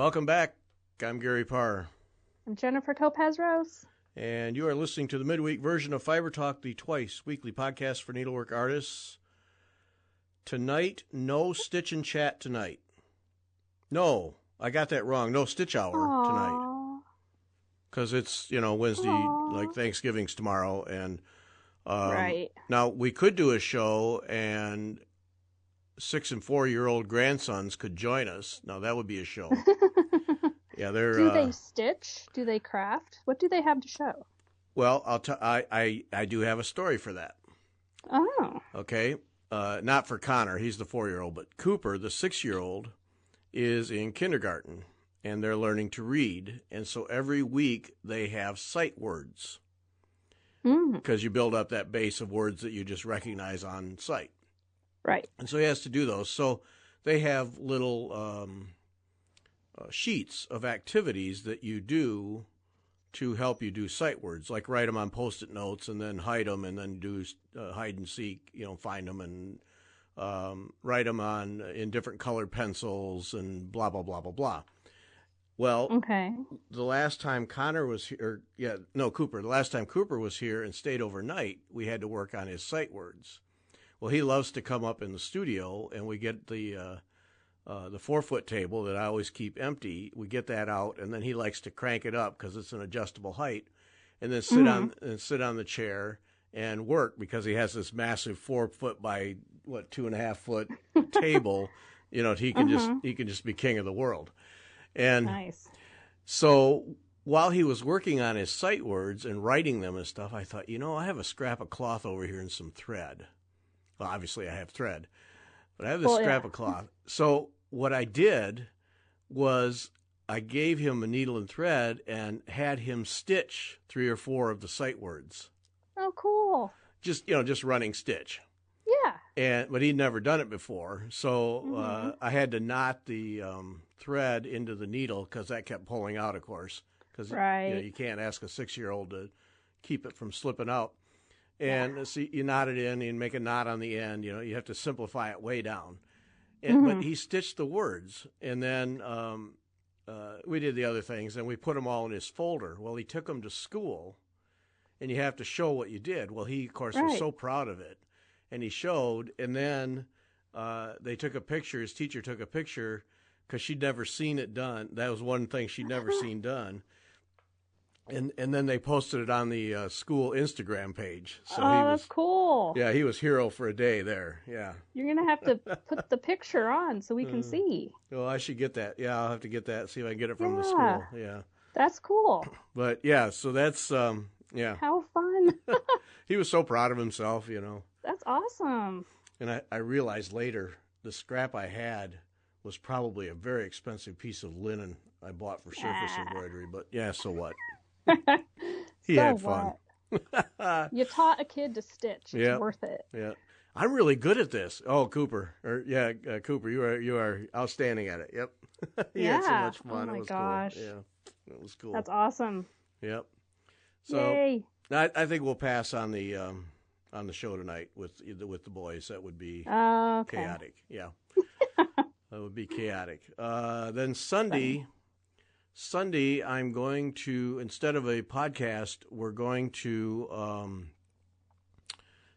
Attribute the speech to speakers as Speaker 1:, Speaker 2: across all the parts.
Speaker 1: Welcome back. I'm Gary Parr.
Speaker 2: I'm Jennifer Topaz Rose.
Speaker 1: And you are listening to the midweek version of Fiber Talk, the twice weekly podcast for needlework artists. Tonight, no stitch and chat tonight. No, I got that wrong. No stitch hour tonight. Because it's, Wednesday, like Thanksgiving's tomorrow. And
Speaker 2: right.
Speaker 1: Now, we could do a show and 6 and 4-year-old grandsons could join us. Now, that would be a show. Yeah, they're.
Speaker 2: Do they stitch? Do they craft? What do they have to show?
Speaker 1: Well, I do have a story for that.
Speaker 2: Oh.
Speaker 1: Okay. Not for Connor, he's the 4-year-old, but Cooper, the 6-year-old, is in kindergarten, and they're learning to read. And so every week they have sight words, because you build up that base of words that you just recognize on sight.
Speaker 2: Right.
Speaker 1: And so he has to do those. So they have little sheets of activities that you do to help you do sight words, like write them on Post-it notes and then hide them and then do hide and seek, find them and write them in different colored pencils and blah, blah, blah, blah, blah. Well,
Speaker 2: okay.
Speaker 1: The last time Cooper, the last time Cooper was here and stayed overnight, we had to work on his sight words. Well, he loves to come up in the studio, and we get the 4-foot table that I always keep empty. We get that out, and then he likes to crank it up because it's an adjustable height, and then sit on the chair and work because he has this massive 4-foot by 2.5 foot table. He can just be king of the world. And
Speaker 2: nice.
Speaker 1: So while he was working on his sight words and writing them and stuff, I thought, I have a scrap of cloth over here and some thread. Well, obviously I have thread, but I have this scrap of cloth. So what I did was I gave him a needle and thread and had him stitch 3 or 4 of the sight words.
Speaker 2: Oh, cool.
Speaker 1: Just running stitch.
Speaker 2: Yeah.
Speaker 1: But he'd never done it before. So I had to knot the thread into the needle because that kept pulling out, of course. Because you can't ask a 6-year-old to keep it from slipping out. And so you knot it in and make a knot on the end. You have to simplify it way down. But he stitched the words, and then we did the other things, and we put them all in his folder. Well, he took them to school, and you have to show what you did. Well, he, of course, was so proud of it, and he showed, and then they took a picture. His teacher took a picture because she'd never seen it done. That was one thing she'd never seen done. And then they posted it on the school Instagram page. So
Speaker 2: that's cool.
Speaker 1: Yeah, he was hero for a day there. Yeah.
Speaker 2: You're going to have to put the picture on so we can see.
Speaker 1: Well, I should get that. Yeah, I'll have to get that, see if I can get it from the school. Yeah.
Speaker 2: That's cool.
Speaker 1: But, yeah, so that's, yeah.
Speaker 2: How fun.
Speaker 1: He was so proud of himself,
Speaker 2: That's awesome.
Speaker 1: And I realized later the scrap I had was probably a very expensive piece of linen I bought for surface embroidery. But, yeah, so what? He had fun.
Speaker 2: You taught a kid to stitch. It's worth it.
Speaker 1: Yeah, I'm really good at this. Oh, Cooper, Cooper, you are outstanding at it. Yep. He had so much fun.
Speaker 2: Oh my
Speaker 1: it was
Speaker 2: gosh.
Speaker 1: cool. Yeah, it was cool.
Speaker 2: That's awesome.
Speaker 1: Yep. So
Speaker 2: yay.
Speaker 1: I think we'll pass on the show tonight with the boys. That would be chaotic. Yeah, that would be chaotic. Then Sunday, I'm going to, instead of a podcast, we're going to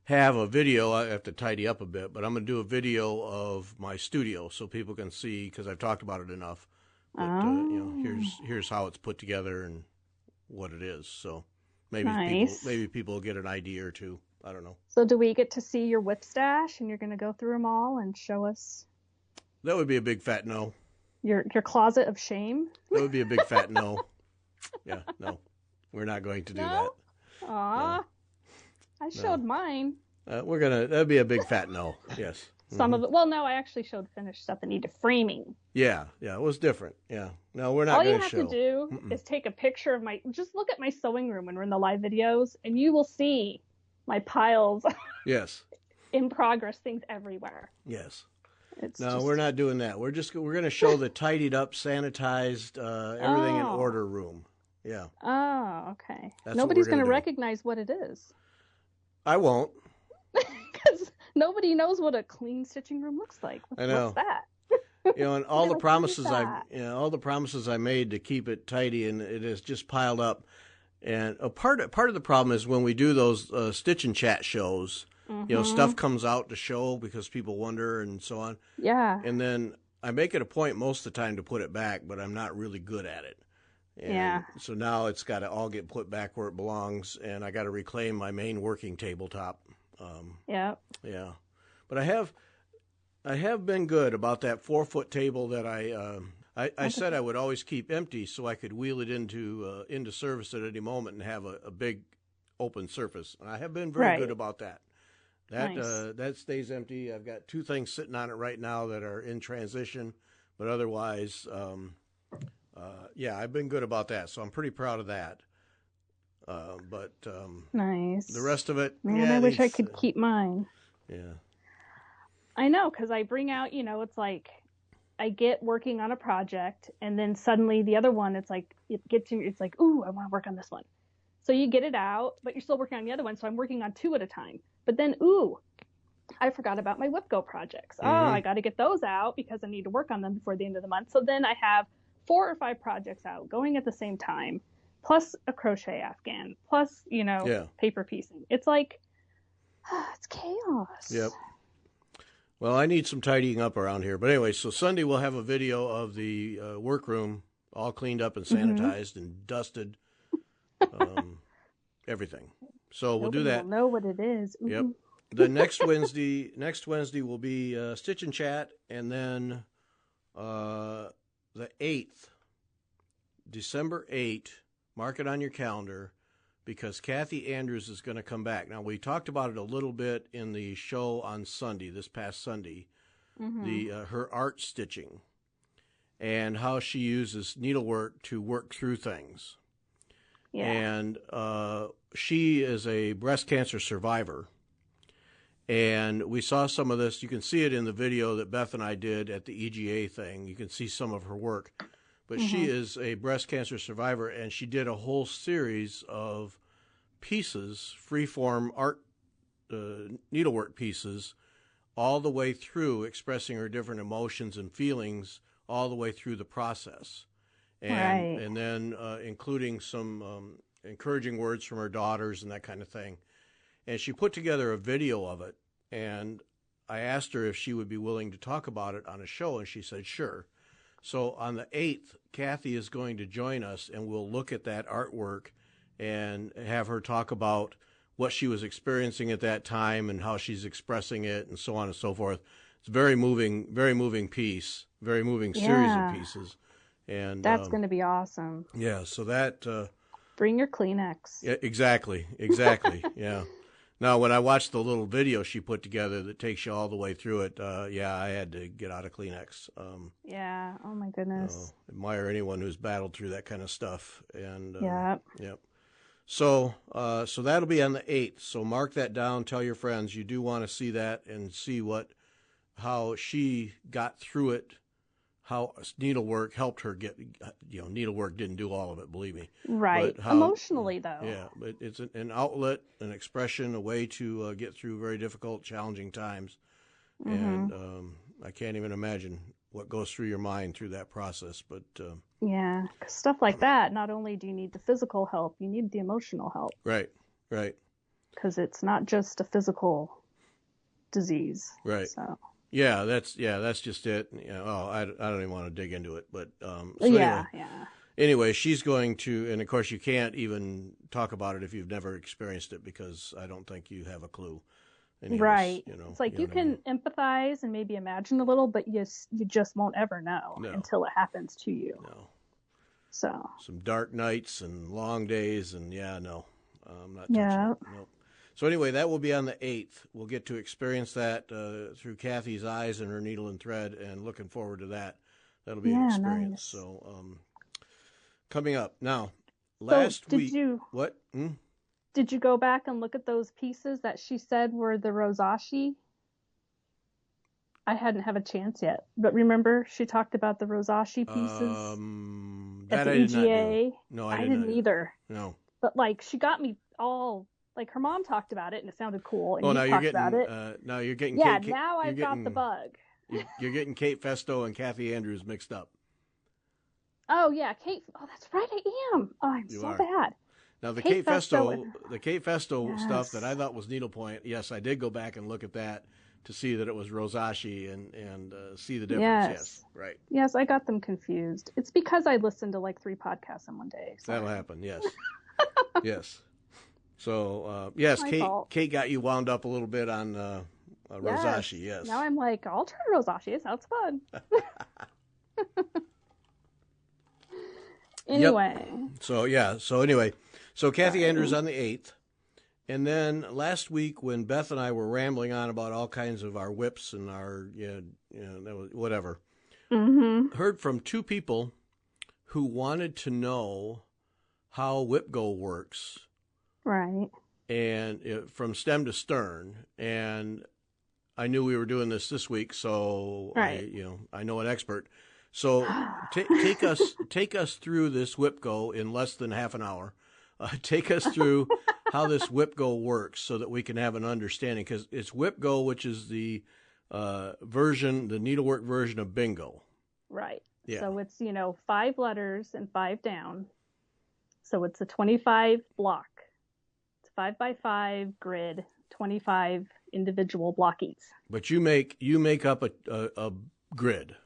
Speaker 1: have a video. I have to tidy up a bit, but I'm going to do a video of my studio so people can see, because I've talked about it enough. But, here's how it's put together and what it is. So maybe people will get an idea or two. I don't know.
Speaker 2: So do we get to see your whip stash, and you're going to go through them all and show us?
Speaker 1: That would be a big fat no.
Speaker 2: Your closet of shame?
Speaker 1: That would be a big fat no. Yeah, no. We're not going to do that.
Speaker 2: Aw. No. I showed mine.
Speaker 1: That'd be a big fat no. Yes.
Speaker 2: Some of it. Well, no, I actually showed finished stuff that needed framing.
Speaker 1: Yeah, it was different. Yeah. No, we're not going to show.
Speaker 2: All you have to do is take a picture of just look at my sewing room when we're in the live videos, and you will see my piles.
Speaker 1: Yes.
Speaker 2: In progress, things everywhere.
Speaker 1: Yes. We're not doing that. We're going to show the tidied up, sanitized, everything in order room. Yeah.
Speaker 2: Oh, okay.
Speaker 1: That's
Speaker 2: Nobody's going to recognize what it is.
Speaker 1: I won't.
Speaker 2: Because nobody knows what a clean stitching room looks like.
Speaker 1: I know.
Speaker 2: What's that?
Speaker 1: And all the promises all the promises I made to keep it tidy, and it has just piled up. And a part of the problem is when we do those stitch and chat shows, stuff comes out to show because people wonder and so on.
Speaker 2: Yeah.
Speaker 1: And then I make it a point most of the time to put it back, but I'm not really good at it. And so now it's got to all get put back where it belongs, and I got to reclaim my main working tabletop. Yeah. But I have been good about that 4-foot table that I said I would always keep empty so I could wheel it into service at any moment and have a big open surface. And I have been very good about that. That stays empty. I've got 2 things sitting on it right now that are in transition, but otherwise, I've been good about that. So I'm pretty proud of that.
Speaker 2: Nice.
Speaker 1: The rest of it,
Speaker 2: man, I wish I could keep mine.
Speaker 1: Yeah.
Speaker 2: I know, because I bring out, it's like I get working on a project, and then suddenly the other one, it's like ooh, I want to work on this one. So you get it out, but you're still working on the other one. So I'm working on 2 at a time. But then, ooh, I forgot about my Whipgo projects. Oh, I got to get those out because I need to work on them before the end of the month. So then I have 4 or 5 projects out going at the same time, plus a crochet afghan, plus, paper piecing. It's like, it's chaos.
Speaker 1: Yep. Well, I need some tidying up around here. But anyway, so Sunday we'll have a video of the workroom all cleaned up and sanitized and dusted, everything. So we'll do that.
Speaker 2: Will know what it is. Ooh.
Speaker 1: Yep. The next Wednesday will be Stitch and Chat, and then the 8th, December 8th, mark it on your calendar, because Kathy Andrews is going to come back. Now, we talked about it a little bit in the show on Sunday, this past Sunday, her art stitching and how she uses needlework to work through things. Yeah. And she is a breast cancer survivor. And we saw some of this. You can see it in the video that Beth and I did at the EGA thing. You can see some of her work. But she is a breast cancer survivor, and she did a whole series of pieces, freeform art needlework pieces, all the way through, expressing her different emotions and feelings all the way through the process. And then including some encouraging words from her daughters and that kind of thing. And she put together a video of it, and I asked her if she would be willing to talk about it on a show, and she said sure. So on the 8th, Kathy is going to join us, and we'll look at that artwork and have her talk about what she was experiencing at that time and how she's expressing it and so on and so forth. It's a very moving piece, very moving series of pieces. And
Speaker 2: that's going to be awesome.
Speaker 1: Yeah, so that...
Speaker 2: bring your Kleenex.
Speaker 1: Yeah, exactly, yeah. Now, when I watched the little video she put together that takes you all the way through it, I had to get out of Kleenex.
Speaker 2: Yeah, oh my goodness.
Speaker 1: Admire anyone who's battled through that kind of stuff. And
Speaker 2: Yep.
Speaker 1: So that'll be on the 8th. So mark that down. Tell your friends you do want to see that and see how she got through it. How needlework helped her get, needlework didn't do all of it, believe me.
Speaker 2: Right. Emotionally, though.
Speaker 1: Yeah, but it's an outlet, an expression, a way to get through very difficult, challenging times. And I can't even imagine what goes through your mind through that process. But
Speaker 2: yeah, 'cause stuff like that, not only do you need the physical help, you need the emotional help.
Speaker 1: Right.
Speaker 2: Because it's not just a physical disease.
Speaker 1: Right.
Speaker 2: So.
Speaker 1: Yeah, that's just it. I don't even want to dig into it, but Anyway, she's going to, and of course you can't even talk about it if you've never experienced it, because I don't think you have a clue.
Speaker 2: Right. It's like you can empathize and maybe imagine a little, but you just won't ever know until it happens to you.
Speaker 1: No.
Speaker 2: So.
Speaker 1: Some dark nights and long days, and I'm not touching it. Nope. So anyway, that will be on the 8th. We'll get to experience that through Kathy's eyes and her needle and thread, and looking forward to that. That'll be an experience. Nice. So coming up. Now, last week... What?
Speaker 2: Did you go back and look at those pieces that she said were the Rosashi? I hadn't had a chance yet. But remember, she talked about the Rosashi pieces at the EGA?
Speaker 1: No,
Speaker 2: I didn't either.
Speaker 1: No.
Speaker 2: But, she got me all... her mom talked about it, and it sounded cool, and
Speaker 1: now
Speaker 2: you talked about it.
Speaker 1: Now you're getting...
Speaker 2: Yeah, now I've got the bug.
Speaker 1: You're getting Kate Festo and Kathy Andrews mixed up.
Speaker 2: Oh yeah, Kate. Oh, that's right, I am. Oh, I'm
Speaker 1: You
Speaker 2: so
Speaker 1: are.
Speaker 2: bad.
Speaker 1: Now the
Speaker 2: Kate
Speaker 1: Kate Festo,
Speaker 2: and...
Speaker 1: the Kate Festo
Speaker 2: yes.
Speaker 1: stuff that I thought was needlepoint. Yes, I did go back and look at that to see that it was Rosashi and see the difference. Yes, right.
Speaker 2: Yes, I got them confused. It's because I listened to like 3 podcasts in one day. Sorry.
Speaker 1: That'll happen. Yes, yes. So yes, Kate got you wound up a little bit on Rosashi. Yes.
Speaker 2: Now I'm like, I'll try Rosashi. It sounds fun. Anyway.
Speaker 1: Yep. So Kathy Andrews on the 8th. And then last week when Beth and I were rambling on about all kinds of our whips and our, whatever, heard from 2 people who wanted to know how Whipgo works.
Speaker 2: Right.
Speaker 1: And from stem to stern. And I knew we were doing this week, so
Speaker 2: right.
Speaker 1: I know an expert. So take us through this Whipgo in less than half an hour. Take us through how this Whipgo works so that we can have an understanding, because it's Whipgo, which is the the needlework version of bingo.
Speaker 2: Right.
Speaker 1: Yeah.
Speaker 2: So it's 5 letters and 5 down. So it's a 25 block. It's 5x5 grid, 25 individual blockies.
Speaker 1: But you make up a grid.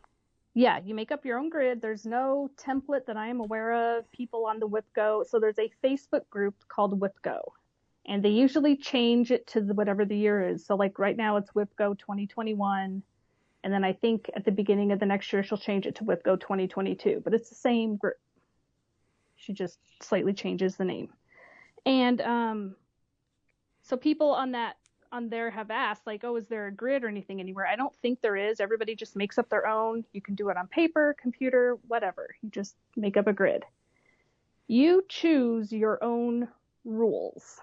Speaker 2: Yeah, you make up your own grid. There's no template that I am aware of. People on the Whipgo. So there's a Facebook group called Whipgo, and they usually change it to whatever the year is. So like right now it's Whipgo 2021, and then I think at the beginning of the next year she'll change it to Whipgo 2022. But it's the same group. She just slightly changes the name. And so people on there have asked, like, oh, is there a grid or anything anywhere? I don't think there is. Everybody just makes up their own. You can do it on paper, computer, whatever. You just make up a grid. You choose your own rules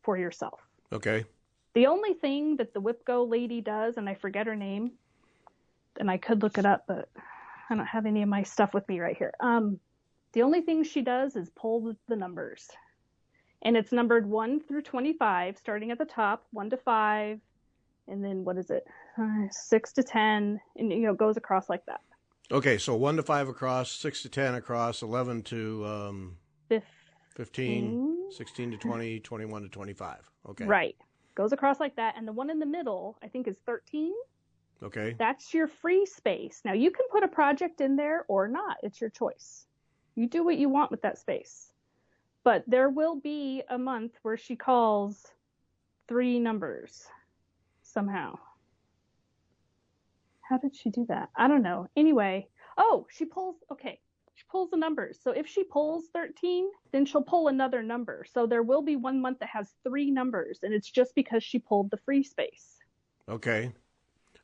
Speaker 2: for yourself.
Speaker 1: Okay.
Speaker 2: The only thing that the Whipgo lady does, and I forget her name, and I could look it up, but I don't have any of my stuff with me right here. The only thing she does is pull the numbers. And it's numbered 1 through 25, starting at the top, 1 to 5, and then 6 to 10, and it goes across like that.
Speaker 1: Okay, so 1 to 5 across, 6 to 10 across, 11 to 15, 16 to 20, 21 to 25. Okay.
Speaker 2: Right. Goes across like that, and the one in the middle, I think, is 13.
Speaker 1: Okay.
Speaker 2: That's your free space. Now, you can put a project in there or not. It's your choice. You do what you want with that space. But there will be a month where she calls 3 numbers somehow. How did she do that? I don't know. Anyway, she pulls the numbers. So if she pulls 13, then she'll pull another number. So there will be one month that has 3 numbers, and it's just because she pulled the free space.
Speaker 1: Okay.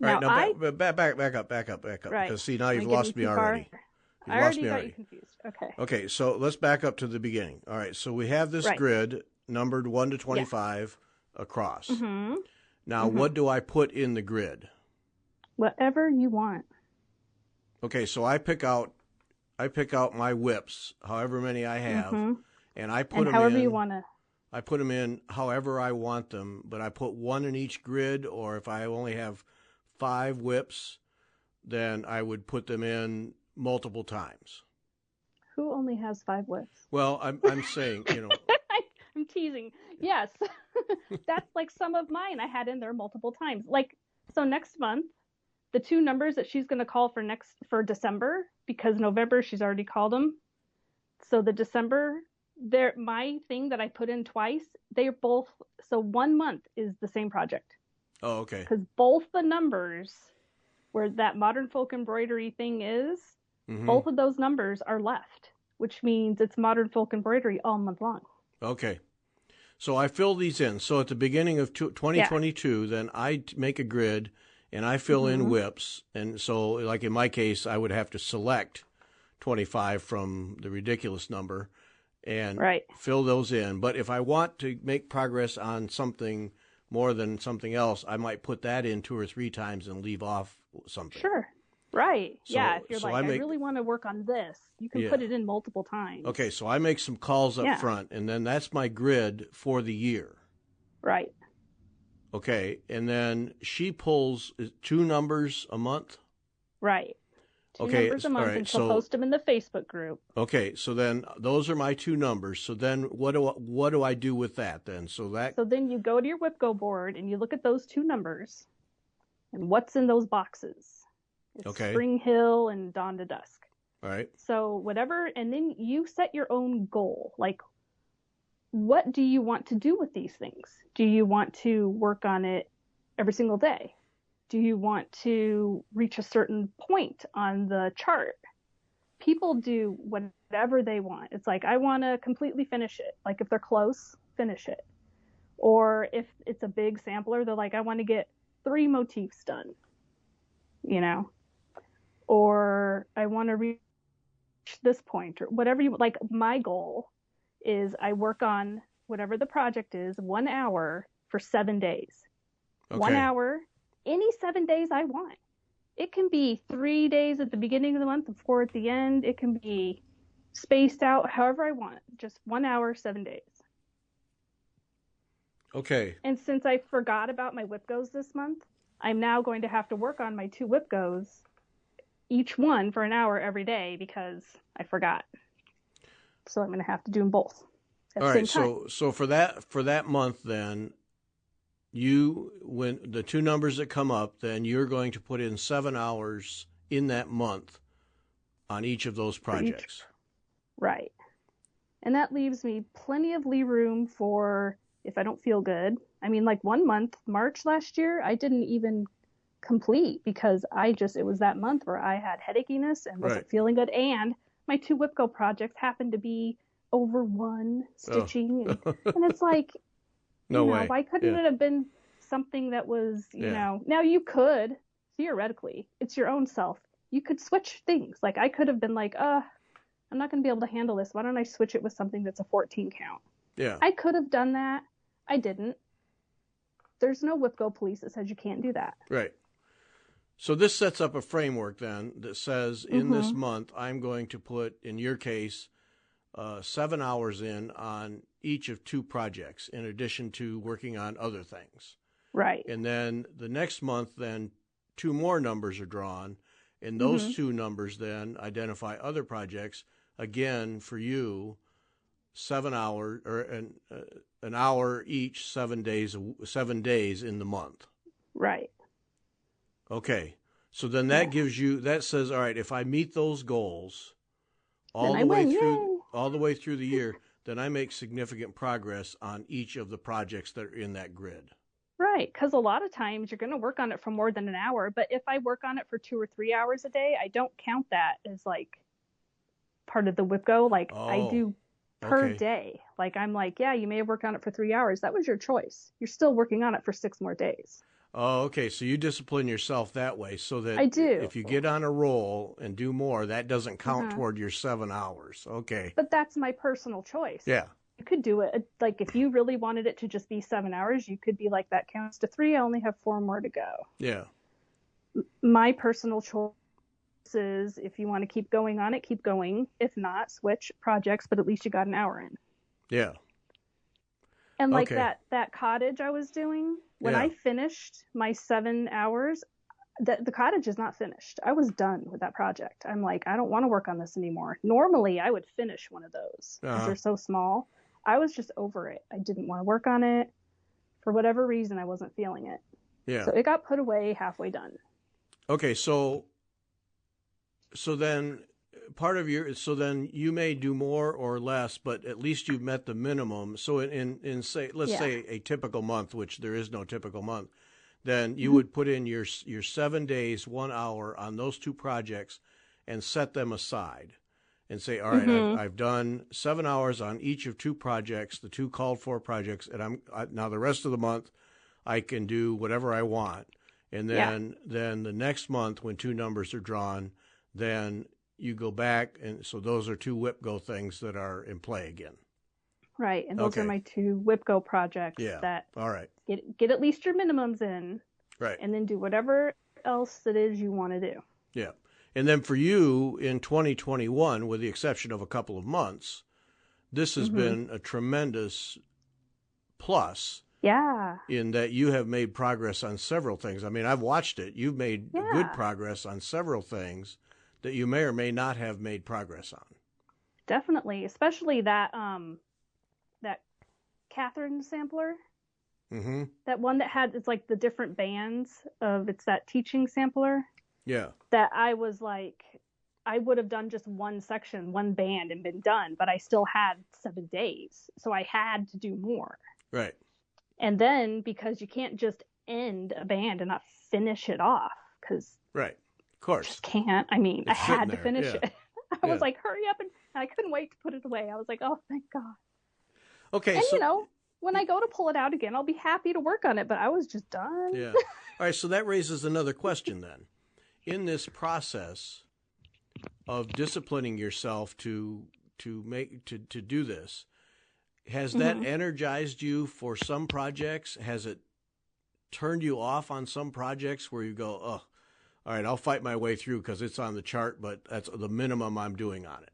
Speaker 1: All right, now back up. Right. Because see, now you've lost me already.
Speaker 2: I already got you confused. Okay.
Speaker 1: Okay, so let's back up to the beginning. All right, so we have this grid numbered 1 to 25 across. Mm-hmm. Now, what do I put in the grid?
Speaker 2: Whatever you want.
Speaker 1: Okay, so I pick out my whips, however many I have, and I put them
Speaker 2: however
Speaker 1: in.
Speaker 2: You want to.
Speaker 1: I put them in however I want them, but I put 1 in each grid, or if I only have 5 whips, then I would put them in multiple times.
Speaker 2: Who only has 5 whips?
Speaker 1: Well, I'm saying,
Speaker 2: I'm teasing. Yes. That's like some of mine I had in there multiple times. Like, so next month, the 2 numbers that she's going to call for December, because November she's already called them. So the December, my thing that I put in twice, they're both, so 1 month is the same project.
Speaker 1: Oh, okay.
Speaker 2: Because both the numbers where that modern folk embroidery thing is, both of those numbers are left, which means it's modern folk embroidery all month long.
Speaker 1: Okay. So I fill these in. So at the beginning of 2022, then I make a grid and I fill in whips. And so, like in my case, I would have to select 25 from the ridiculous number and fill those in. But if I want to make progress on something more than something else, I might put that in 2 or 3 times and leave off something.
Speaker 2: Sure. Right.
Speaker 1: So,
Speaker 2: yeah. If you're I really want to work on this, you can put it in multiple times.
Speaker 1: Okay. So I make some calls up front, and then that's my grid for the year.
Speaker 2: Right.
Speaker 1: Okay, and then she pulls 2 numbers a month?
Speaker 2: Right. 2 numbers a month, and she'll post them in the Facebook group.
Speaker 1: Okay, so then those are my 2 numbers. So then what do I do with that then? So
Speaker 2: then you go to your Whipgo board and you look at those 2 numbers and what's in those boxes. It's Spring Hill and Dawn to Dusk.
Speaker 1: All right.
Speaker 2: So whatever, and then you set your own goal. Like, what do you want to do with these things? Do you want to work on it every single day? Do you want to reach a certain point on the chart? People do whatever they want. It's like, I want to completely finish it. Like, if they're close, finish it. Or if it's a big sampler, they're like, I want to get 3 motifs done, you know? Or I want to reach this point, or whatever you like. My goal is I work on whatever the project is 1 hour for 7 days. Okay. 1 hour, any 7 days I want. It can be 3 days at the beginning of the month and 4 at the end. It can be spaced out however I want. Just 1 hour, 7 days.
Speaker 1: Okay.
Speaker 2: And since I forgot about my Whipgos this month, I'm now going to have to work on my 2 Whipgos, each one for an hour every day, because I forgot. So I'm going to have to do them both at the same time.
Speaker 1: So for that month, then when the 2 numbers that come up, then you're going to put in 7 hours in that month on each of those projects.
Speaker 2: Right. And that leaves me plenty of lee room for if I don't feel good. I mean, like 1 month, March last year, I didn't even complete because it was that month where I had headachiness and wasn't feeling good. And my 2 Whipgo projects happened to be over 1 stitching. And it's like,
Speaker 1: no way.
Speaker 2: Why couldn't it have been something that was, now you could, theoretically, it's your own self. You could switch things. Like, I could have been like, I'm not going to be able to handle this. Why don't I switch it with something that's a 14 count?
Speaker 1: Yeah.
Speaker 2: I could have done that. I didn't. There's no Whipgo police that says you can't do that.
Speaker 1: Right. So this sets up a framework then that says in this month, I'm going to put, in your case, 7 hours in on each of 2 projects, in addition to working on other things.
Speaker 2: Right.
Speaker 1: And then the next month, then 2 more numbers are drawn, and those 2 numbers then identify other projects. Again, for you, 7 hours or an hour each, 7 days in the month.
Speaker 2: Right.
Speaker 1: Okay. So then that says, all right, if I meet those goals all the way through the year, then I make significant progress on each of the projects that are in that grid.
Speaker 2: Right, because a lot of times you're going to work on it for more than an hour, but if I work on it for 2 or 3 hours a day, I don't count that as like part of the Whipgo. Like, I do per day. Like, I'm like, yeah, you may have worked on it for 3 hours. That was your choice. You're still working on it for 6 more days.
Speaker 1: Oh, okay. So you discipline yourself that way so that
Speaker 2: I do.
Speaker 1: If you get on a roll and do more, that doesn't count toward your 7 hours. Okay.
Speaker 2: But that's my personal choice.
Speaker 1: Yeah.
Speaker 2: You could do it. Like, if you really wanted it to just be 7 hours, you could be like, that counts to 3. I only have 4 more to go.
Speaker 1: Yeah.
Speaker 2: My personal choice is, if you want to keep going on it, keep going. If not, switch projects, but at least you got an hour in.
Speaker 1: Yeah.
Speaker 2: And like that cottage I was doing, when I finished my 7 hours, the cottage is not finished. I was done with that project. I'm like, I don't want to work on this anymore. Normally, I would finish one of those because they're so small. I was just over it. I didn't want to work on it. For whatever reason, I wasn't feeling it.
Speaker 1: Yeah.
Speaker 2: So it got put away, halfway done. Okay,
Speaker 1: so then so then you may do more or less, but at least you've met the minimum. So in say, let's say a typical month, which there is no typical month, then you would put in your 7 days, 1 hour on those 2 projects and set them aside and say, all right, I've done 7 hours on each of 2 projects, the 2 called for projects. And now the rest of the month I can do whatever I want. And then the next month when 2 numbers are drawn, then you go back, and so those are 2 Whipgo things that are in play again.
Speaker 2: Right, and those are my 2 Whipgo projects that
Speaker 1: all right.
Speaker 2: Get at least your minimums in,
Speaker 1: right,
Speaker 2: and then do whatever else it is you want to do.
Speaker 1: Yeah, and then for you in 2021, with the exception of a couple of months, this has been a tremendous plus
Speaker 2: Yeah.
Speaker 1: In that you have made progress on several things. I mean, I've watched it. You've made good progress on several things that you may or may not have made progress on.
Speaker 2: Definitely, especially that that Catherine sampler.
Speaker 1: Mm-hmm.
Speaker 2: That one that had, it's like the different bands of, it's that teaching sampler.
Speaker 1: Yeah.
Speaker 2: That I was like, I would have done just one section, one band and been done, but I still had 7 days. So I had to do more.
Speaker 1: Right.
Speaker 2: And then, because you can't just end a band and not finish it off, because
Speaker 1: right, of course,
Speaker 2: just can't. I mean, I had to finish it. I was like, hurry up, and I couldn't wait to put it away. I was like, oh, thank God.
Speaker 1: Okay,
Speaker 2: and you know, when I go to pull it out again, I'll be happy to work on it. But I was just done.
Speaker 1: Yeah. All right. So that raises another question then. In this process of disciplining yourself to do this, has that energized you for some projects? Has it turned you off on some projects where you go, oh, all right, I'll fight my way through because it's on the chart, but that's the minimum I'm doing on it?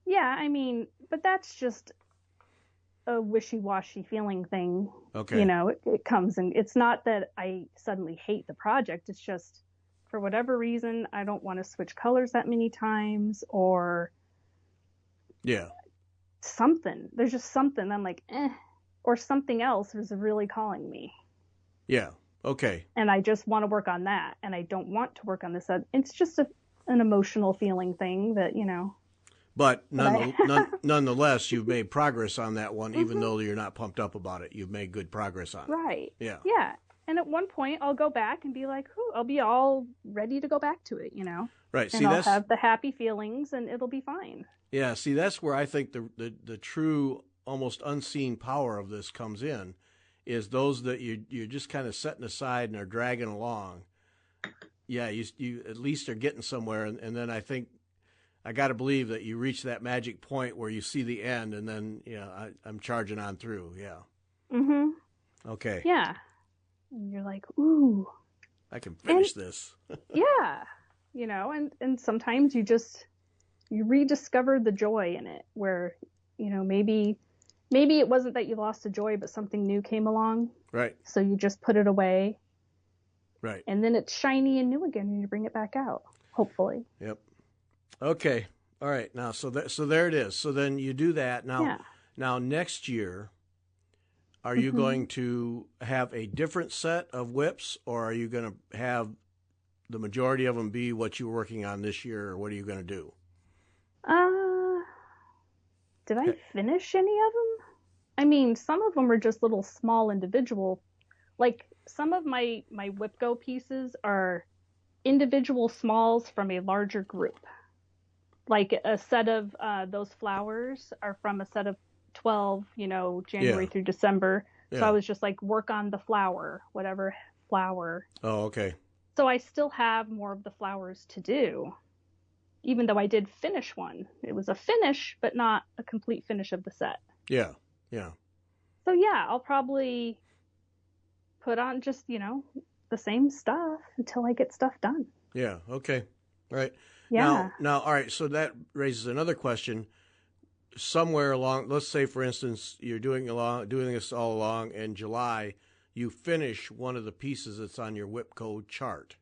Speaker 2: Yeah, I mean, but that's just a wishy-washy feeling thing.
Speaker 1: Okay.
Speaker 2: You know, it comes, and it's not that I suddenly hate the project. It's just, for whatever reason, I don't want to switch colors that many times, or something. There's just something. I'm like, or something else is really calling me.
Speaker 1: Yeah. Okay.
Speaker 2: And I just want to work on that, and I don't want to work on this. It's just an emotional feeling thing that, you know.
Speaker 1: But nonetheless, you've made progress on that one, even though you're not pumped up about it. You've made good progress on it.
Speaker 2: Right.
Speaker 1: Yeah.
Speaker 2: Yeah. And at one point, I'll go back and be like, I'll be all ready to go back to it, you know.
Speaker 1: Right.
Speaker 2: And I'll have the happy feelings, and it'll be fine.
Speaker 1: Yeah. See, that's where I think the true, almost unseen power of this comes in, is those that you're just kind of setting aside and are dragging along. Yeah, you at least are getting somewhere, and then I think I got to believe that you reach that magic point where you see the end, and then I'm charging on through. Yeah.
Speaker 2: Mhm.
Speaker 1: Okay.
Speaker 2: Yeah. And you're like, ooh,
Speaker 1: I can finish this.
Speaker 2: Yeah. You know, and sometimes you rediscover the joy in it, where, you know, maybe it wasn't that you lost the joy, but something new came along.
Speaker 1: Right.
Speaker 2: So you just put it away.
Speaker 1: Right.
Speaker 2: And then it's shiny and new again, and you bring it back out, hopefully.
Speaker 1: Yep. Okay. All right. Now, so there it is. So then you do that. Now next year, are you going to have a different set of whips, or are you going to have the majority of them be what you were working on this year, or what are you going to do?
Speaker 2: Did I finish any of them? I mean, some of them are just little small individual, like some of my Whipgo pieces are individual smalls from a larger group. Like a set of those flowers are from a set of 12, you know, January through December. So I was just like, work on the flower, whatever flower.
Speaker 1: Oh, okay.
Speaker 2: So I still have more of the flowers to do, even though I did finish one. It was a finish, but not a complete finish of the set.
Speaker 1: Yeah, yeah.
Speaker 2: So yeah, I'll probably put on just, you know, the same stuff until I get stuff done.
Speaker 1: Yeah, okay. All right.
Speaker 2: Yeah.
Speaker 1: Now, all right, so that raises another question. Somewhere along, let's say, for instance, you're doing this all along, in July, you finish one of the pieces that's on your Whipgo chart.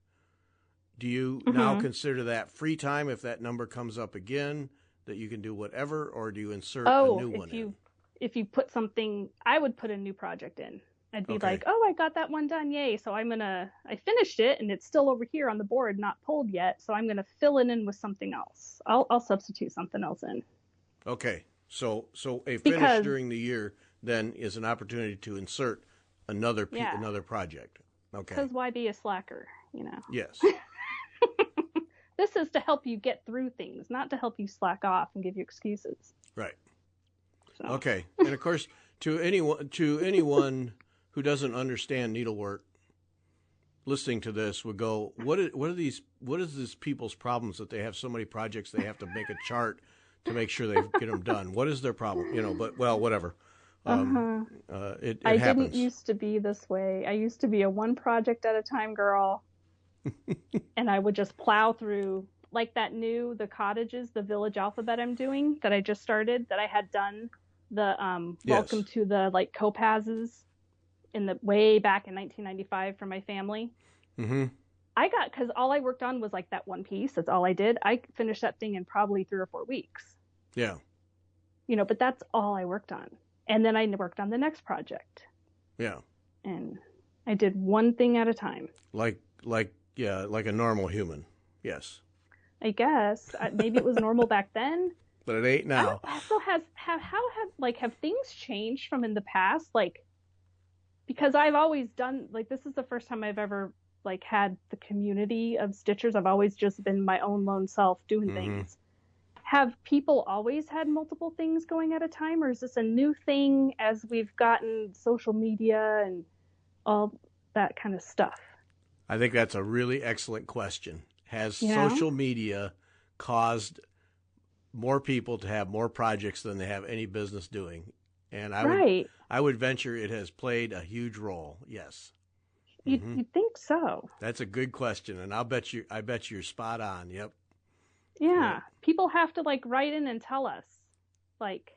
Speaker 1: Do you now consider that free time if that number comes up again, that you can do whatever, or do you insert a new one in?
Speaker 2: If you put something, I would put a new project in. I'd be like, oh, I got that one done, yay. So I finished it, and it's still over here on the board, not pulled yet. So I'm going to fill it in with something else. I'll substitute something else in. Okay.
Speaker 1: So a finish during the year then is an opportunity to insert another project. Okay.
Speaker 2: Because why be a slacker, you know?
Speaker 1: Yes.
Speaker 2: This is to help you get through things, not to help you slack off and give you excuses.
Speaker 1: Right.
Speaker 2: So.
Speaker 1: Okay. And of course, to anyone who doesn't understand needlework, listening to this would go, what is these people's problems that they have so many projects they have to make a chart to make sure they get them done? What is their problem? You know, but whatever. It
Speaker 2: I
Speaker 1: happens.
Speaker 2: didn't used to be this way. I used to be a one project at a time girl. And I would just plow through, like the cottages, the village alphabet I'm doing that I just started, that I had done the
Speaker 1: Yes.
Speaker 2: welcome to the like Copazes in the way back in 1995 for my family.
Speaker 1: Mm-hmm.
Speaker 2: Because all I worked on was like that one piece. That's all I did. I finished that thing in probably 3 or 4 weeks.
Speaker 1: Yeah.
Speaker 2: But that's all I worked on. And then I worked on the next project.
Speaker 1: Yeah.
Speaker 2: And I did one thing at a time.
Speaker 1: Like a normal human. Yes.
Speaker 2: I guess maybe it was normal back then,
Speaker 1: but it ain't now.
Speaker 2: So have things changed from in the past? Like, because I've always done, like, this is the first time I've ever like had the community of stitchers. I've always just been my own lone self doing things. Have people always had multiple things going at a time, or is this a new thing as we've gotten social media and all that kind of stuff?
Speaker 1: I think that's a really excellent question. Has social media caused more people to have more projects than they have any business doing? And I would venture it has played a huge role. Yes.
Speaker 2: You'd think so.
Speaker 1: That's a good question, and I bet you're spot on. Yep.
Speaker 2: Yeah.
Speaker 1: Yep.
Speaker 2: People have to like write in and tell us, like,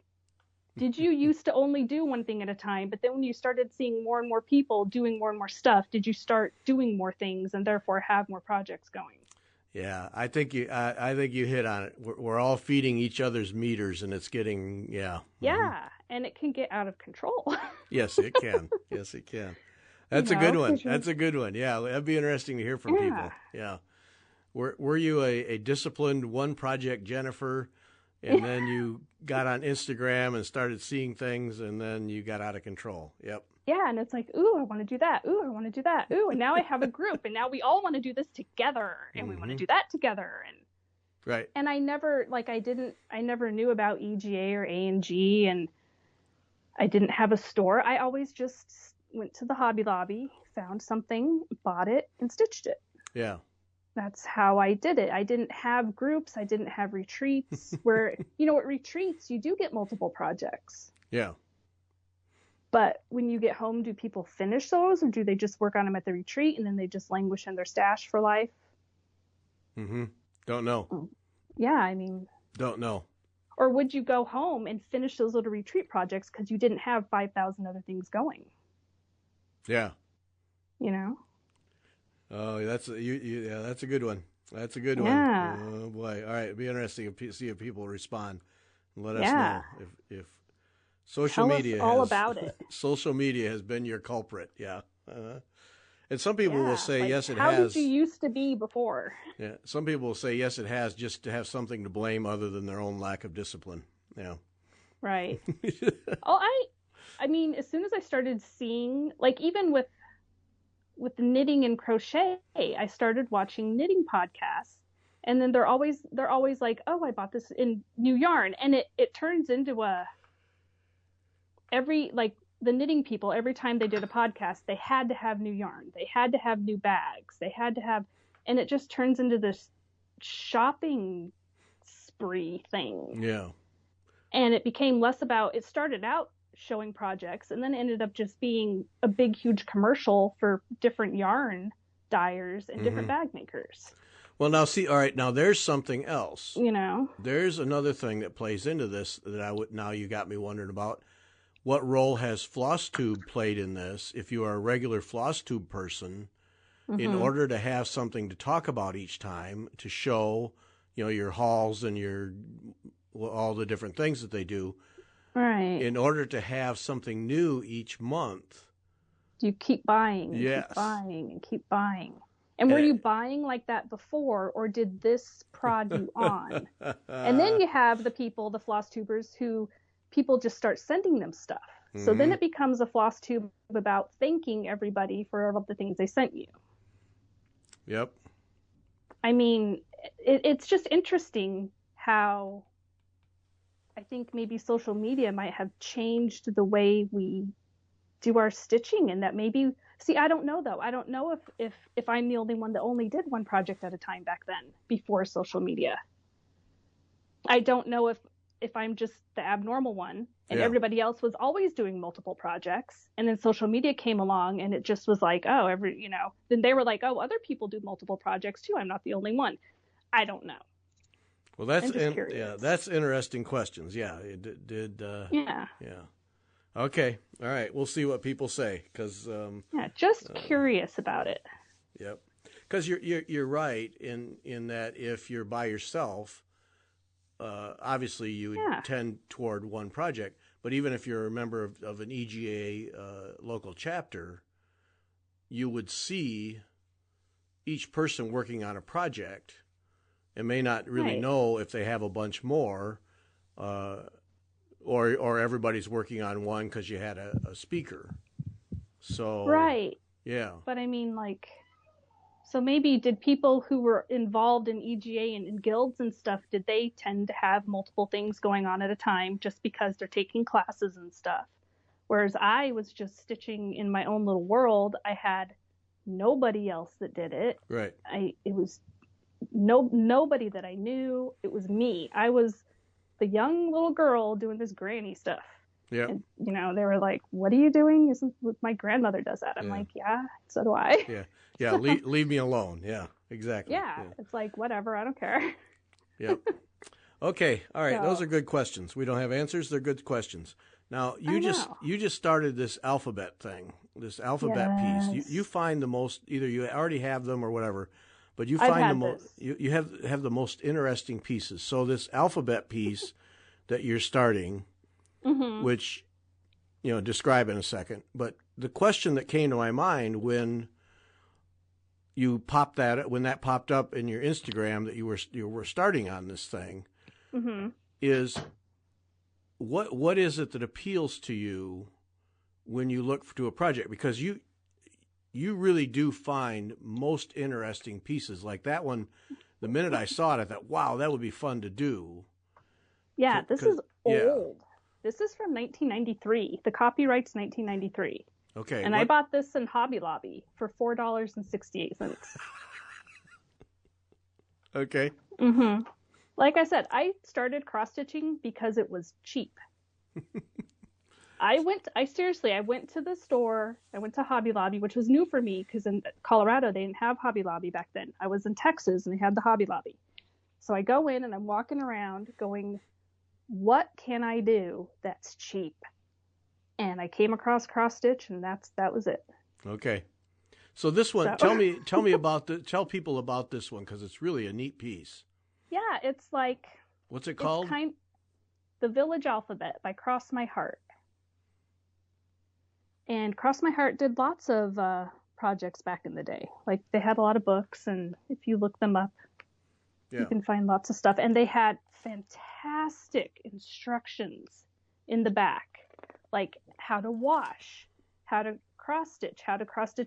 Speaker 2: did you used to only do one thing at a time, but then when you started seeing more and more people doing more and more stuff, did you start doing more things and therefore have more projects going?
Speaker 1: Yeah, I think you hit on it. We're all feeding each other's meters, and it's getting
Speaker 2: and it can get out of control.
Speaker 1: Yes, it can. Yes, it can. That's a good one. That's a good one. Yeah, that'd be interesting to hear from people. Yeah. Were you a disciplined one project Jennifer, and then you got on Instagram and started seeing things, and then you got out of control? Yep.
Speaker 2: Yeah, and it's like, ooh, I want to do that. Ooh, I want to do that. Ooh, and now I have a group, and now we all want to do this together, and we want to do that together. And
Speaker 1: right.
Speaker 2: And I never knew about EGA or A&G, and I didn't have a store. I always just went to the Hobby Lobby, found something, bought it, and stitched it.
Speaker 1: Yeah.
Speaker 2: That's how I did it. I didn't have groups. I didn't have retreats where, at retreats, you do get multiple projects.
Speaker 1: Yeah.
Speaker 2: But when you get home, do people finish those, or do they just work on them at the retreat and then they just languish in their stash for life?
Speaker 1: Don't know.
Speaker 2: Yeah, I mean.
Speaker 1: Don't know.
Speaker 2: Or would you go home and finish those little retreat projects because you didn't have 5,000 other things going?
Speaker 1: Yeah.
Speaker 2: Oh,
Speaker 1: that's a good one. That's a good one. Oh boy! All right, it'd be interesting to see if people respond. And let us know if social media
Speaker 2: all about it.
Speaker 1: Social media has been your culprit. Yeah. And some people will say yes, it
Speaker 2: has.
Speaker 1: How
Speaker 2: did you used to be before?
Speaker 1: Yeah. Some people will say yes, it has, just to have something to blame other than their own lack of discipline. Yeah.
Speaker 2: Right. I mean, as soon as I started seeing, like, even with knitting and crochet, I started watching knitting podcasts, and then they're always like, oh, I bought this in new yarn, and it turns into the knitting people, every time they did a podcast, they had to have new yarn, they had to have new bags, they had to have, and it just turns into this shopping spree thing.
Speaker 1: Yeah.
Speaker 2: And it became less about, it started out showing projects and then ended up just being a big, huge commercial for different yarn dyers and different bag makers.
Speaker 1: Well, now see, all right, now there's something else. There's another thing that plays into this that now you got me wondering about. What role has floss tube played in this? If you are a regular floss tube person, in order to have something to talk about each time, to show, your hauls and all the different things that they do.
Speaker 2: Right.
Speaker 1: In order to have something new each month.
Speaker 2: You keep buying.
Speaker 1: Yes.
Speaker 2: Keep buying and keep buying. And were you buying like that before, or did this prod you on? And then you have the people, the floss tubers, who people just start sending them stuff. So then it becomes a floss tube about thanking everybody for all of the things they sent you.
Speaker 1: Yep.
Speaker 2: I mean, it's just interesting how I think maybe social media might have changed the way we do our stitching, and that maybe, I don't know though. I don't know if I'm the only one that only did one project at a time back then before social media. I don't know if I'm just the abnormal one and everybody else was always doing multiple projects, and then social media came along and it just was like, oh, then they were like, oh, other people do multiple projects too. I'm not the only one. I don't know.
Speaker 1: Well, that's interesting questions. Yeah, it did.
Speaker 2: Yeah.
Speaker 1: Okay. All right. We'll see what people say because.
Speaker 2: Just curious about it.
Speaker 1: Yep. Because you're right in that if you're by yourself, obviously you would tend toward one project. But even if you're a member of an EGA local chapter, you would see each person working on a project and may not really know if they have a bunch more, or everybody's working on one because you had a speaker. So yeah.
Speaker 2: But I mean, like, so maybe did people who were involved in EGA and in guilds and stuff, did they tend to have multiple things going on at a time just because they're taking classes and stuff? Whereas I was just stitching in my own little world. I had nobody else that did it.
Speaker 1: Right.
Speaker 2: It was nobody that I knew. It was me. I was the young little girl doing this granny stuff.
Speaker 1: Yeah.
Speaker 2: And, they were like, "What are you doing?" Isn't my grandmother does that? I'm like, "Yeah, so do I."
Speaker 1: Yeah. Yeah. leave me alone. Yeah. Exactly.
Speaker 2: Yeah. It's like, whatever. I don't care.
Speaker 1: Yep. Okay. All right. Those are good questions. We don't have answers. They're good questions. Now you just started this alphabet thing, this alphabet piece. You find the most, either you already have them or whatever, but you find the most. You have the most interesting pieces. So this alphabet piece that you're starting, which describe in a second. But the question that came to my mind when that popped up in your Instagram that you were starting on this thing, is what is it that appeals to you when you look to a project? Because you really do find most interesting pieces. Like that one, the minute I saw it, I thought, wow, that would be fun to do.
Speaker 2: Yeah, this is old. This is from 1993. The copyright's 1993.
Speaker 1: Okay.
Speaker 2: And I bought this in Hobby Lobby for $4.68.
Speaker 1: Okay.
Speaker 2: Like I said, I started cross-stitching because it was cheap. I went to the store. I went to Hobby Lobby, which was new for me because in Colorado, they didn't have Hobby Lobby back then. I was in Texas and they had the Hobby Lobby. So I go in and I'm walking around going, what can I do that's cheap? And I came across cross stitch, and that was it.
Speaker 1: Okay. So this one, tell people about this one because it's really a neat piece.
Speaker 2: Yeah, it's like,
Speaker 1: what's it called?
Speaker 2: The Village Alphabet by Cross My Heart. And Cross My Heart did lots of projects back in the day. Like they had a lot of books, and if you look them up, you can find lots of stuff. And they had fantastic instructions in the back, like how to wash, how to cross stitch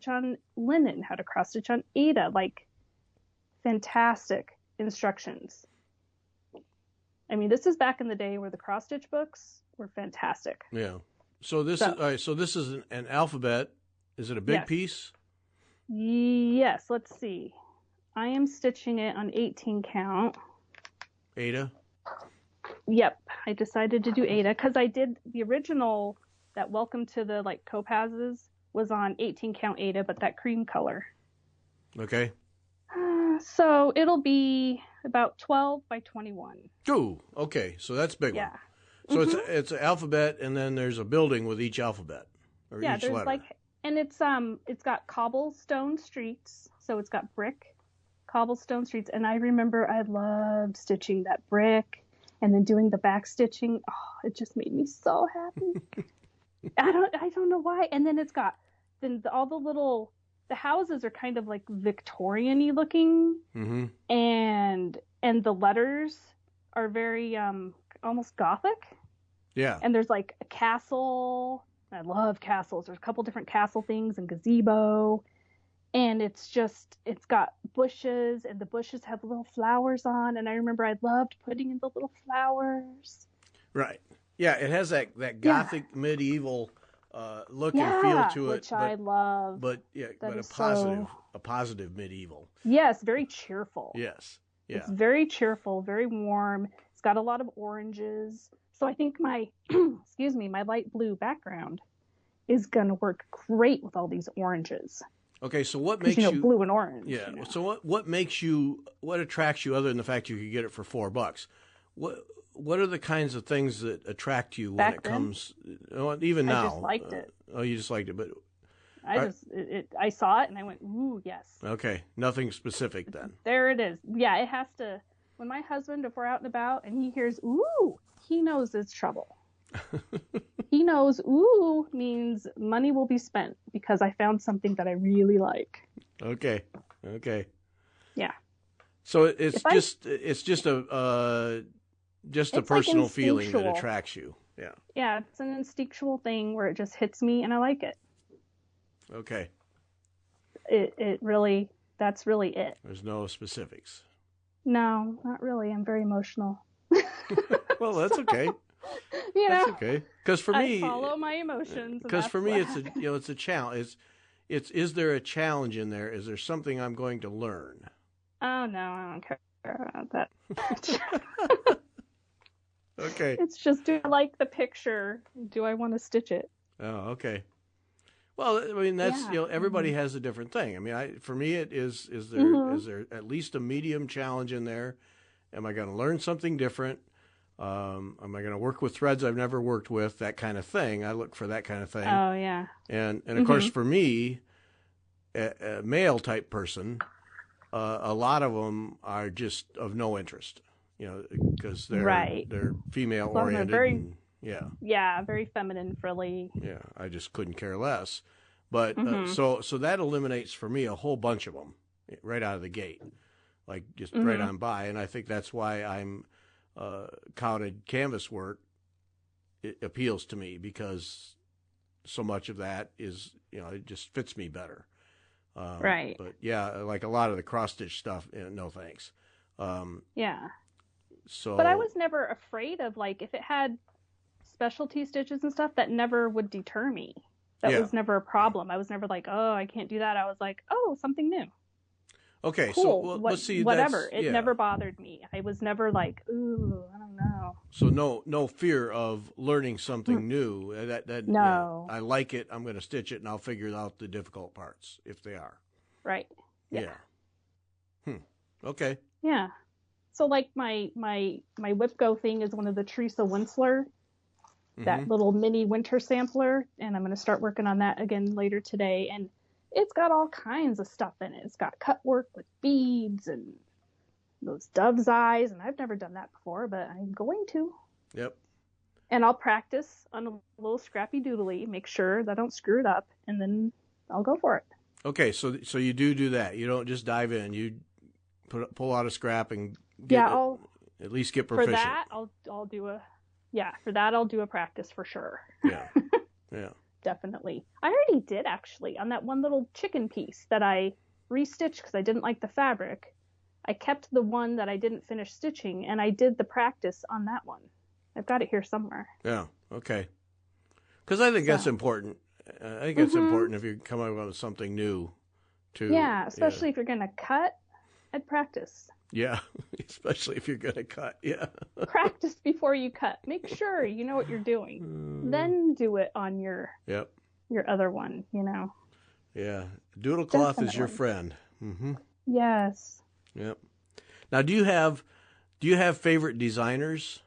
Speaker 2: on linen, how to cross stitch on Aida, like fantastic instructions. I mean, this is back in the day where the cross stitch books were fantastic.
Speaker 1: Yeah. So this is an alphabet. Is it a big piece?
Speaker 2: Yes. Let's see. I am stitching it on 18 count.
Speaker 1: Aida?
Speaker 2: Yep. I decided to do Aida because I did the original, that Welcome to the Topazes was on 18 count Aida, but that cream color.
Speaker 1: Okay.
Speaker 2: So it'll be about 12 by 21.
Speaker 1: Ooh, okay. So that's a big one. So it's an alphabet, and then there's a building with each alphabet or each letter.
Speaker 2: And it's got cobblestone streets, so it's got brick cobblestone streets. And I remember I loved stitching that brick, and then doing the back stitching. Oh, it just made me so happy. I don't know why. And then it's got all the houses are kind of like Victorian-y looking, and the letters are very almost Gothic.
Speaker 1: Yeah.
Speaker 2: And there's like a castle. I love castles. There's a couple different castle things and gazebo. And it's got bushes, and the bushes have little flowers on. And I remember I loved putting in the little flowers.
Speaker 1: Right. Yeah, it has that Gothic medieval look and feel to it.
Speaker 2: Which I love.
Speaker 1: But a positive medieval.
Speaker 2: Yes, very cheerful.
Speaker 1: Yes. Yeah.
Speaker 2: It's very cheerful, very warm. It's got a lot of oranges. So I think my my light blue background is going to work great with all these oranges.
Speaker 1: Okay, so what makes you
Speaker 2: blue and orange?
Speaker 1: Yeah. So what attracts you other than the fact you could get it for $4? What are the kinds of things that attract you when it comes? Even now,
Speaker 2: I just liked it.
Speaker 1: You just liked it, but
Speaker 2: I saw it and I went, ooh, yes.
Speaker 1: Okay, nothing specific then.
Speaker 2: There it is. Yeah, it has to. When my husband, if we're out and about and he hears ooh, he knows it's trouble. He knows ooh means money will be spent because I found something that I really like.
Speaker 1: Okay.
Speaker 2: Yeah.
Speaker 1: So it's just a personal
Speaker 2: like
Speaker 1: feeling that attracts you. Yeah.
Speaker 2: Yeah, it's an instinctual thing where it just hits me and I like it.
Speaker 1: Okay.
Speaker 2: It really, that's really it.
Speaker 1: There's no specifics.
Speaker 2: No, not really. I'm very emotional.
Speaker 1: Well, that's okay. That's okay. Because for me,
Speaker 2: I follow my emotions.
Speaker 1: Because for me, it's a challenge. Is there a challenge in there? Is there something I'm going to learn?
Speaker 2: Oh no, I don't care about that.
Speaker 1: Okay.
Speaker 2: It's just, do I like the picture? Do I want to stitch it?
Speaker 1: Oh, okay. Well, I mean, that's everybody has a different thing. I mean, for me, it is there at least a medium challenge in there? Am I going to learn something different? Am I going to work with threads I've never worked with? That kind of thing. I look for that kind of thing.
Speaker 2: Oh yeah.
Speaker 1: And of course, for me, a male type person, a lot of them are just of no interest. Because they're female oriented.
Speaker 2: Yeah, very feminine, frilly.
Speaker 1: Yeah, I just couldn't care less. But so that eliminates for me a whole bunch of them right out of the gate, like just right on by. And I think that's why I'm counted canvas work. It appeals to me because so much of that is it just fits me better.
Speaker 2: Right.
Speaker 1: But yeah, like a lot of the cross stitch stuff, no thanks.
Speaker 2: Yeah.
Speaker 1: So.
Speaker 2: But I was never afraid of, like, if it had specialty stitches and stuff, that never would deter me. That was never a problem. I was never like, oh, I can't do that. I was like, oh, something new.
Speaker 1: Okay,
Speaker 2: cool.
Speaker 1: So let's see.
Speaker 2: Whatever. It never bothered me. I was never like, ooh, I don't know.
Speaker 1: So no fear of learning something new.
Speaker 2: No.
Speaker 1: I like it. I'm going to stitch it, and I'll figure out the difficult parts if they are.
Speaker 2: Right. Yeah.
Speaker 1: Okay.
Speaker 2: Yeah. So like my Whipgo thing is one of the Teresa Winsler, that little mini winter sampler, and I'm going to start working on that again later today. And it's got all kinds of stuff in it. It's got cut work with beads and those dove's eyes, and I've never done that before, but I'm going to.
Speaker 1: Yep.
Speaker 2: And I'll practice on a little scrappy doodly, make sure that I don't screw it up, and then I'll go for it.
Speaker 1: Okay, so you do that. You don't just dive in. You pull out a scrap and at least get proficient.
Speaker 2: For that, I'll do a practice for sure.
Speaker 1: Yeah. Yeah.
Speaker 2: Definitely. I already did, actually, on that one little chicken piece that I restitched because I didn't like the fabric. I kept the one that I didn't finish stitching, and I did the practice on that one. I've got it here somewhere.
Speaker 1: Yeah. Okay. Because I think that's important. I think it's important if you come up with something new.
Speaker 2: Especially if you're going to cut, I'd practice.
Speaker 1: Yeah, especially if you're going to cut. Yeah.
Speaker 2: Practice before you cut. Make sure you know what you're doing. Then do it on your other one,
Speaker 1: Yeah. Doodle cloth is your friend. Mm-hmm.
Speaker 2: Yes.
Speaker 1: Yep. Now, do you have favorite designers?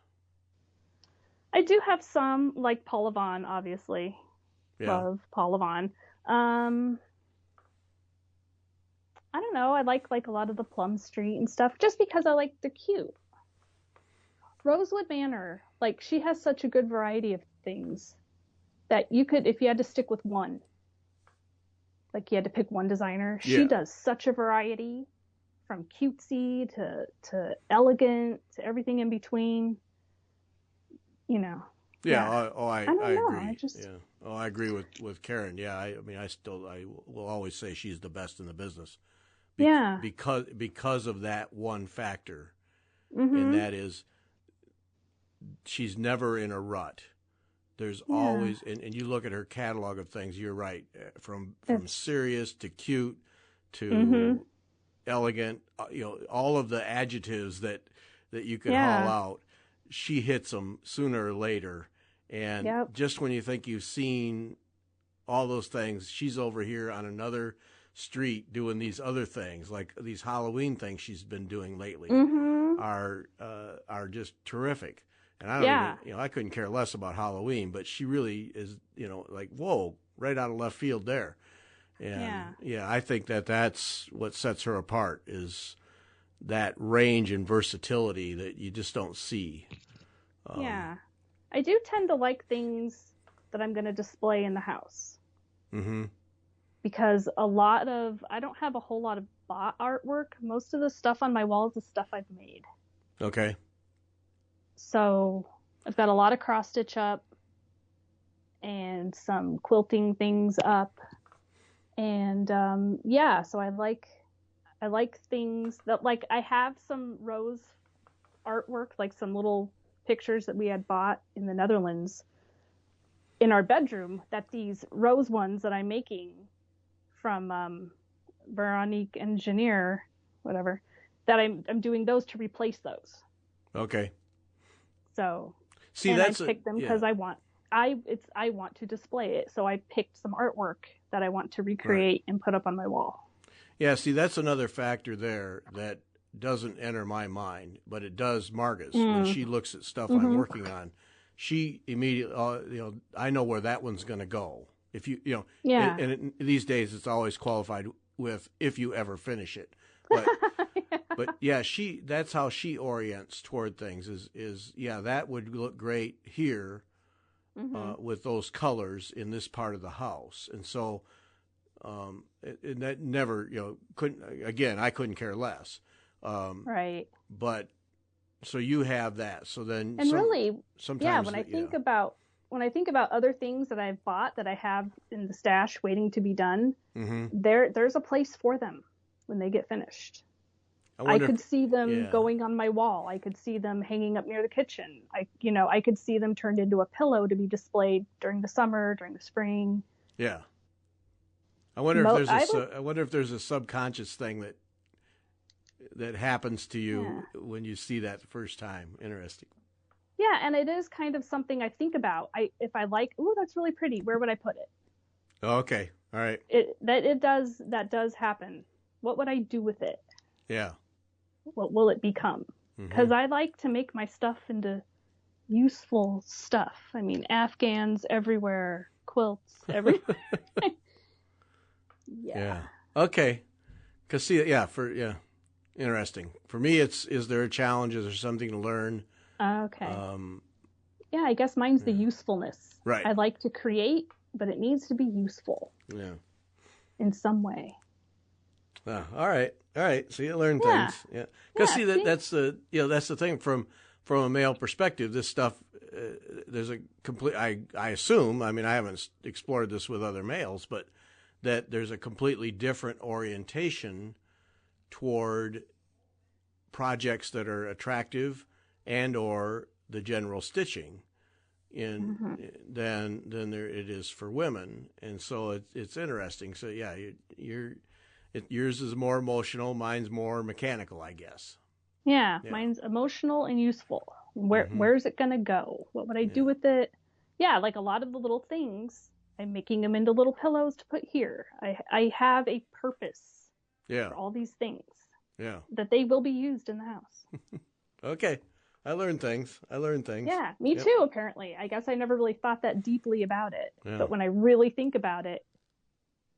Speaker 2: I do have some, like Paula Vaughn, obviously. Yeah. Love Paula Vaughn. I don't know. I like a lot of the Plum Street and stuff just because they're cute. Rosewood Manor, she has such a good variety of things that you could, if you had to stick with one, you had to pick one designer. She does such a variety, from cutesy to elegant to everything in between. Yeah.
Speaker 1: I agree. I agree with Karen. Yeah. I will always say she's the best in the business. Because of that one factor, and that is she's never in a rut. There's always, and you look at her catalog of things. You're right, from serious to cute to elegant. All of the adjectives that you could haul out. She hits them sooner or later, and just when you think you've seen all those things, she's over here on another street doing these other things, like these Halloween things she's been doing lately, are just terrific. And I don't even, I couldn't care less about Halloween, but she really is, like, whoa, right out of left field there. And I think that's what sets her apart, is that range and versatility that you just don't see.
Speaker 2: I do tend to like things that I'm going to display in the house. Mm-hmm. Because I don't have a whole lot of bought artwork. Most of the stuff on my walls is stuff I've made.
Speaker 1: Okay. So
Speaker 2: I've got a lot of cross stitch up and some quilting things up. And so I like things that, like, I have some rose artwork, like some little pictures that we had bought in the Netherlands in our bedroom, that these rose ones that I'm making from Veronique Engineer, whatever, that I'm doing those to replace those.
Speaker 1: Okay.
Speaker 2: So
Speaker 1: see,
Speaker 2: I picked them because I want to display it. So I picked some artwork that I want to recreate and put up on my wall.
Speaker 1: Yeah, see, that's another factor there that doesn't enter my mind, but it does Marga's. When she looks at stuff I'm working on, she immediately, I know where that one's going to go. If and these days it's always qualified with if you ever finish it. But but that's how she orients toward things. Is that would look great here with those colors in this part of the house, and so and that never I couldn't care less.
Speaker 2: Right.
Speaker 1: But so you have that. So then sometimes when I think about other things that I've bought that I have in the stash waiting to be done, there's a place for them when they get finished. I could see them going on my wall. I could see them hanging up near the kitchen. I could see them turned into a pillow to be displayed during the summer, during the spring. Yeah. I wonder if there's a subconscious thing that happens to you when you see that the first time. Interesting.
Speaker 2: Yeah, and it is kind of something I think about. If I like, ooh, that's really pretty, where would I put it?
Speaker 1: Okay. All right.
Speaker 2: That does happen. What would I do with it?
Speaker 1: Yeah.
Speaker 2: What will it become? Because I like to make my stuff into useful stuff. I mean, Afghans everywhere, quilts everywhere.
Speaker 1: Yeah. Okay. Because interesting. For me, is there a challenge? Is there something to learn?
Speaker 2: Okay. I guess mine's the usefulness.
Speaker 1: Right.
Speaker 2: I like to create, but it needs to be useful.
Speaker 1: Yeah.
Speaker 2: In some way.
Speaker 1: All right. So you learn things. Yeah. Because that's the thing from a male perspective. This stuff, there's a complete. I assume. I mean, I haven't explored this with other males, but that there's a completely different orientation toward projects that are attractive and or the general stitching than there it is for women, and so it's interesting. So yours is more emotional, mine's more mechanical, I guess.
Speaker 2: Yeah, mine's emotional and useful. Where's it gonna go? What would I do with it? Yeah, like a lot of the little things, I'm making them into little pillows to put here. I have a purpose for all these things.
Speaker 1: Yeah. That
Speaker 2: they will be used in the house.
Speaker 1: Okay. I learned things.
Speaker 2: Yeah, me too, apparently. I guess I never really thought that deeply about it. Yeah. But when I really think about it,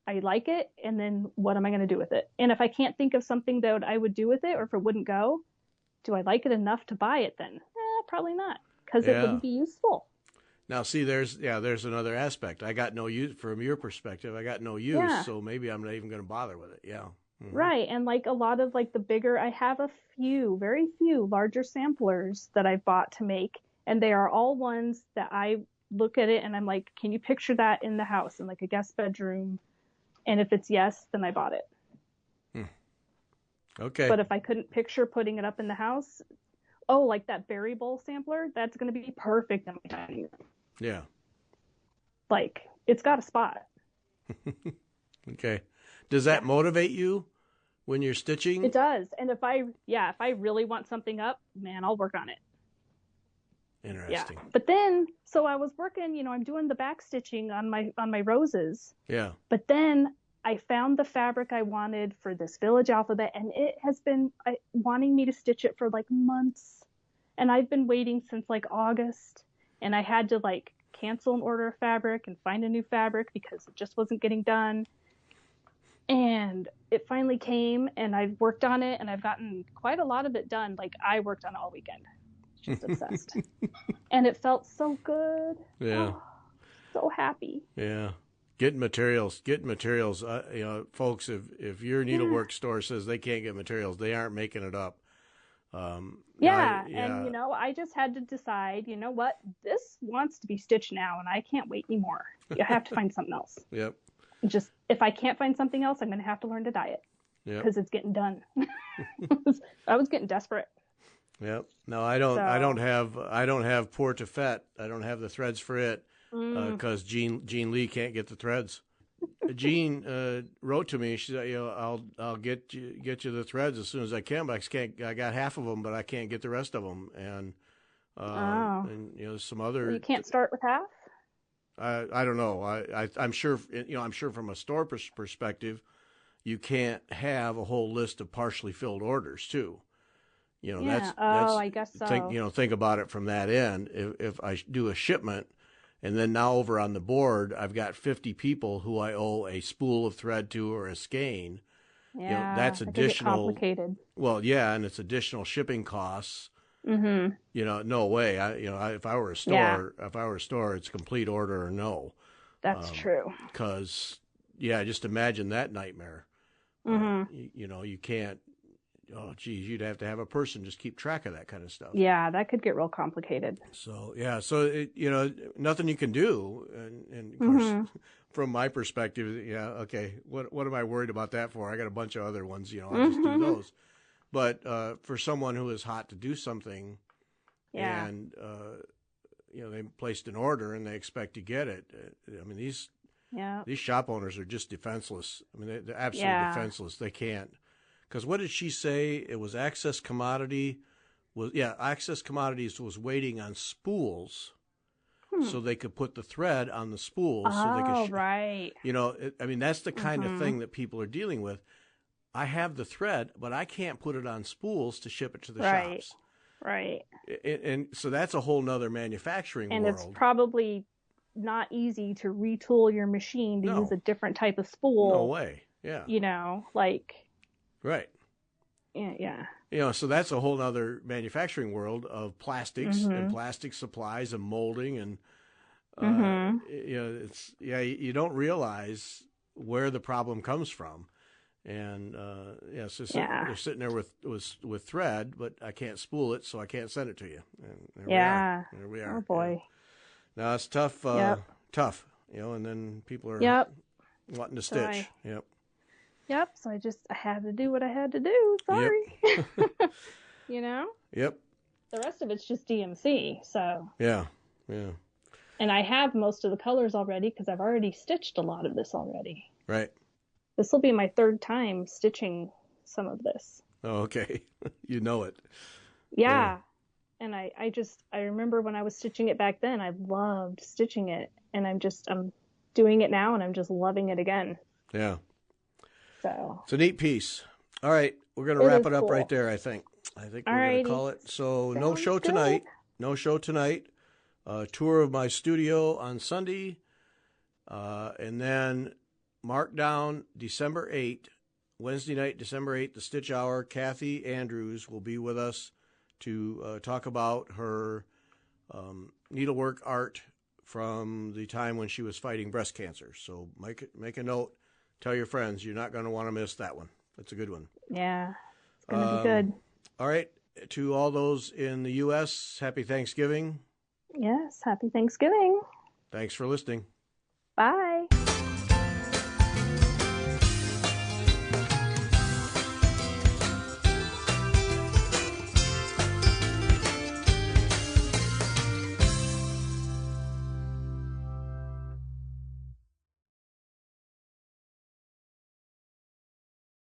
Speaker 2: I like it, and then what am I going to do with it? And if I can't think of something that I would do with it, or if it wouldn't go, do I like it enough to buy it then? Probably not, because it wouldn't be useful.
Speaker 1: Now, see, there's another aspect. I got no use, from your perspective, so maybe I'm not even going to bother with it. Yeah. Mm-hmm.
Speaker 2: Right. And like a lot of like the bigger, I have very few larger samplers that I've bought to make. And they are all ones that I look at it and I'm like, can you picture that in the house in like a guest bedroom? And if it's yes, then I bought it.
Speaker 1: Okay.
Speaker 2: But if I couldn't picture putting it up in the house, like that berry bowl sampler, that's going to be perfect in my dining room.
Speaker 1: Yeah.
Speaker 2: Like it's got a spot.
Speaker 1: Okay. Does that motivate you when you're stitching?
Speaker 2: It does. And if I really want something up, man, I'll work on it.
Speaker 1: Interesting.
Speaker 2: Yeah. But then, so I was working, I'm doing the back stitching on my roses.
Speaker 1: Yeah.
Speaker 2: But then I found the fabric I wanted for this village alphabet, and it has been wanting me to stitch it for like months. And I've been waiting since like August, and I had to like cancel an order of fabric and find a new fabric because it just wasn't getting done. And it finally came, and I've worked on it, and I've gotten quite a lot of it done. Like, I worked on it all weekend. Just obsessed. And it felt so good.
Speaker 1: Yeah.
Speaker 2: Oh, so happy.
Speaker 1: Yeah. Getting materials. Folks, if your needlework store says they can't get materials, they aren't making it up.
Speaker 2: And I just had to decide, you know what, this wants to be stitched now, and I can't wait anymore. You have to find something else.
Speaker 1: Yep.
Speaker 2: Just, if I can't find something else, I'm going to have to learn to dye it.
Speaker 1: Yep.
Speaker 2: Because it's getting done. I was getting desperate.
Speaker 1: Yep. No, I don't have Pour to Fet. I don't have the threads for it. Because Jean Lee can't get the threads. Jean wrote to me. She said, I'll get you the threads as soon as I can. But I got half of them, but I can't get the rest of them. And some other.
Speaker 2: You can't start with half.
Speaker 1: I don't know. I'm sure. I'm sure from a store perspective, you can't have a whole list of partially filled orders too. That's
Speaker 2: I guess so.
Speaker 1: Think about it from that end. If I do a shipment. And then now over on the board, I've got 50 people who I owe a spool of thread to or a skein.
Speaker 2: Yeah,
Speaker 1: that's additional.
Speaker 2: Complicated.
Speaker 1: Well, yeah, and it's additional shipping costs.
Speaker 2: Mm-hmm.
Speaker 1: No way. If I were a store, it's complete order or no.
Speaker 2: That's true.
Speaker 1: Because just imagine that nightmare.
Speaker 2: Mm-hmm.
Speaker 1: You can't. Oh, geez, you'd have to have a person just keep track of that kind of stuff.
Speaker 2: Yeah, that could get real complicated.
Speaker 1: So, nothing you can do. And of course, from my perspective, okay, what am I worried about that for? I got a bunch of other ones, I'll just do those. But for someone who is hot to do something and, they placed an order and they expect to get it, these shop owners are just defenseless. They're absolutely defenseless. They can't. Because what did she say? It was Access Commodities was waiting on spools so they could put the thread on the spools. So they could
Speaker 2: right.
Speaker 1: That's the kind of thing that people are dealing with. I have the thread, but I can't put it on spools to ship it to the shops.
Speaker 2: Right.
Speaker 1: And so that's a whole nother manufacturing world.
Speaker 2: And it's probably not easy to retool your machine to use a different type of spool.
Speaker 1: No way. Yeah. Right.
Speaker 2: Yeah.
Speaker 1: So that's a whole other manufacturing world of plastics and plastic supplies and molding and you don't realize where the problem comes from. And so they're sitting there with thread, but I can't spool it, so I can't send it to you. And there we are.
Speaker 2: Oh boy.
Speaker 1: Now it's tough. Tough. And then people are wanting to stitch.
Speaker 2: Yep. So I had to do what I had to do. Sorry.
Speaker 1: Yep.
Speaker 2: Yep. The rest of it's just DMC. So.
Speaker 1: Yeah.
Speaker 2: And I have most of the colors already because I've already stitched a lot of this already.
Speaker 1: Right.
Speaker 2: This will be my third time stitching some of this.
Speaker 1: Oh, okay. You know it.
Speaker 2: Yeah. And I remember when I was stitching it back then, I loved stitching it. And I'm doing it now and I'm just loving it again.
Speaker 1: Yeah.
Speaker 2: So
Speaker 1: it's a neat piece. All right, we're going to wrap it up right there, I think. We're going to call it. So no show tonight. Tour of my studio on Sunday. And then mark down December 8th, Wednesday night, December 8th, the Stitch Hour. Kathy Andrews will be with us to talk about her needlework art from the time when she was fighting breast cancer. So make a note. Tell your friends. You're not going to want to miss that one. It's a good one.
Speaker 2: Yeah, it's going to be good.
Speaker 1: All right. To all those in the U.S., happy Thanksgiving.
Speaker 2: Yes, happy Thanksgiving.
Speaker 1: Thanks for listening.
Speaker 2: Bye.